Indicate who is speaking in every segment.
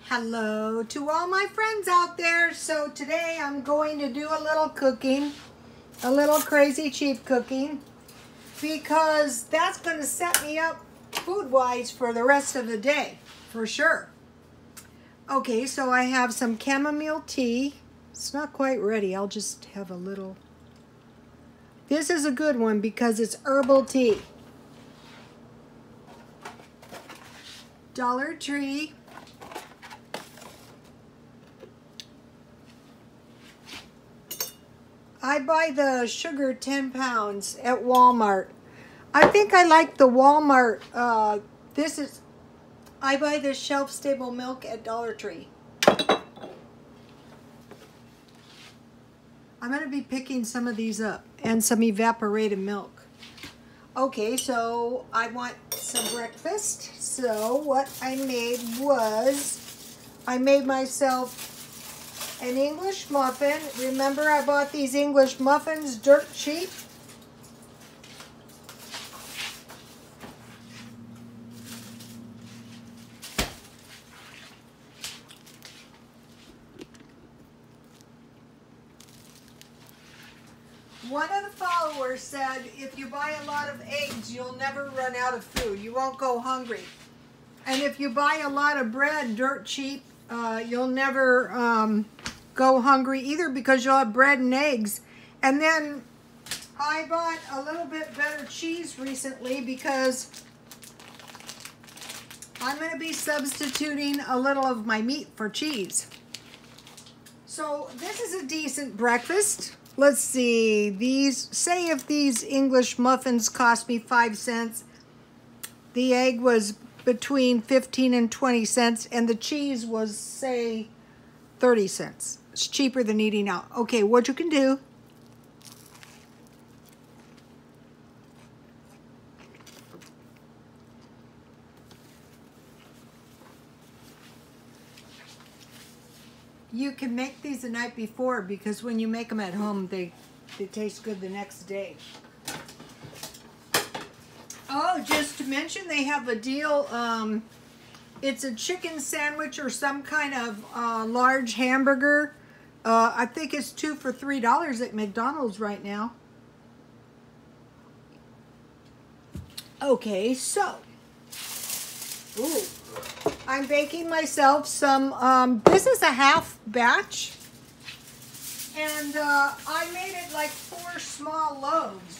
Speaker 1: Hello to all my friends out there. So today I'm going to do a little cooking, a little crazy cheap cooking, because that's going to set me up food-wise for the rest of the day, for sure. Okay, so I have some chamomile tea. It's not quite ready. I'll just have a little. This is a good one because it's herbal tea. Dollar Tree. I buy the sugar 10 pounds at Walmart. I think I like the Walmart. I buy this shelf-stable milk at Dollar Tree. I'm going to be picking some of these up and some evaporated milk. Okay, so I want some breakfast. So what I made was, I made myself an English muffin. Remember, I bought these English muffins dirt cheap. One of the followers said, if you buy a lot of eggs, you'll never run out of food. You won't go hungry. And if you buy a lot of bread dirt cheap, you'll never go hungry either, because you'll have bread and eggs. And then I bought a little bit better cheese recently because I'm going to be substituting a little of my meat for cheese. So this is a decent breakfast. Let's see, say if these English muffins cost me 5 cents, the egg was between 15 and 20 cents, and the cheese was, say, 30 cents. It's cheaper than eating out. Okay, what you can do, you can make these the night before, because when you make them at home, they taste good the next day. Oh, just to mention, they have a deal. It's a chicken sandwich or some kind of large hamburger. I think it's 2 for $3 at McDonald's right now. Okay, so. Ooh. I'm baking myself some, this is a half batch, and I made it like 4 small loaves.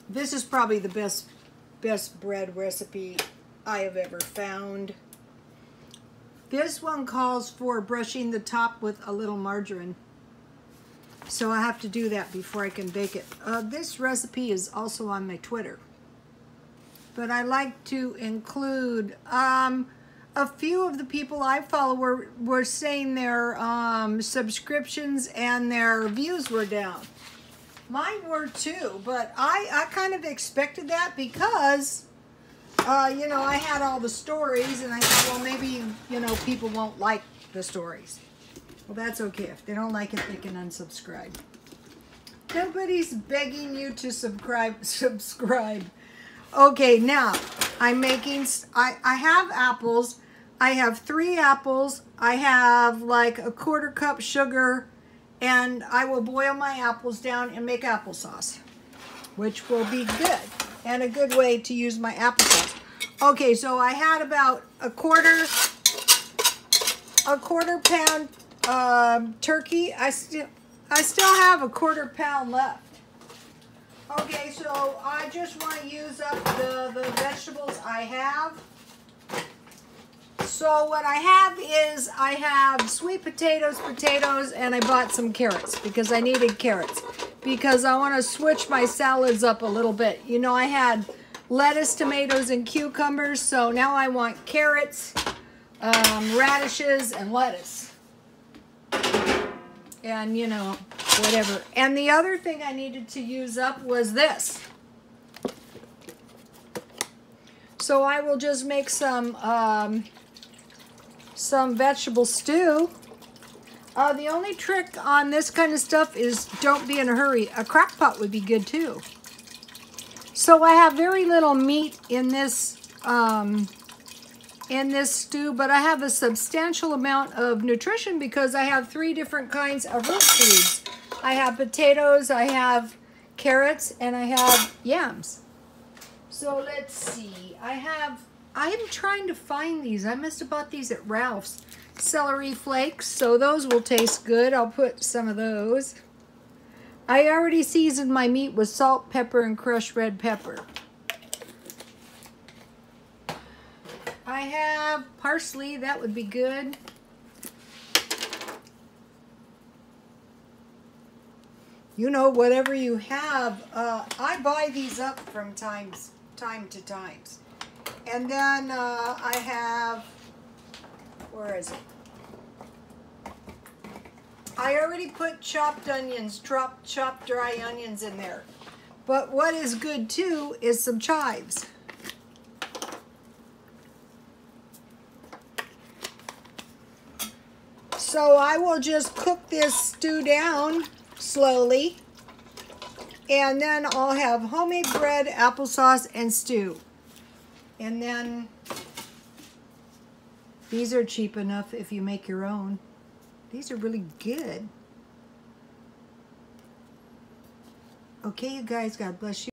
Speaker 1: This is probably the best bread recipe I have ever found. This one calls for brushing the top with a little margarine. So I have to do that before I can bake it. This recipe is also on my Twitter. But I like to include, a few of the people I follow were saying their subscriptions and their views were down. Mine were too, but I kind of expected that because, you know, I had all the stories, and I thought, well, maybe, you know, people won't like the stories. Well, that's okay. If they don't like it, they can unsubscribe. Nobody's begging you to subscribe. Okay, now I'm making, I have apples. I have 3 apples. I have like a 1/4 cup sugar, and I will boil my apples down and make applesauce, which will be good and a good way to use my applesauce. Okay, so I had about a quarter pound turkey. I still have a 1/4 pound left. Okay, so I just want to use up the vegetables I have. So what I have is, I have sweet potatoes, and I bought some carrots because I needed carrots, because I want to switch my salads up a little bit. You know, I had lettuce, tomatoes, and cucumbers, so now I want carrots, radishes, and lettuce. And, you know, whatever. And the other thing I needed to use up was this. So I will just make some vegetable stew. The only trick on this kind of stuff is don't be in a hurry. A crock pot would be good too. So I have very little meat in this stew, but I have a substantial amount of nutrition because I have 3 different kinds of root foods. I have potatoes, I have carrots, and I have yams. So let's see. I'm trying to find these. I must have bought these at Ralph's. Celery flakes, so those will taste good. I'll put some of those. I already seasoned my meat with salt, pepper, and crushed red pepper. I have parsley, that would be good. You know, whatever you have. I buy these up from time to time. And then I have, where is it? I already put chopped onions, chopped dry onions in there. But what is good too is some chives. So I will just cook this stew down slowly. And then I'll have homemade bread, applesauce, and stew. And then these are cheap enough if you make your own. These are really good. Okay, you guys, God bless you.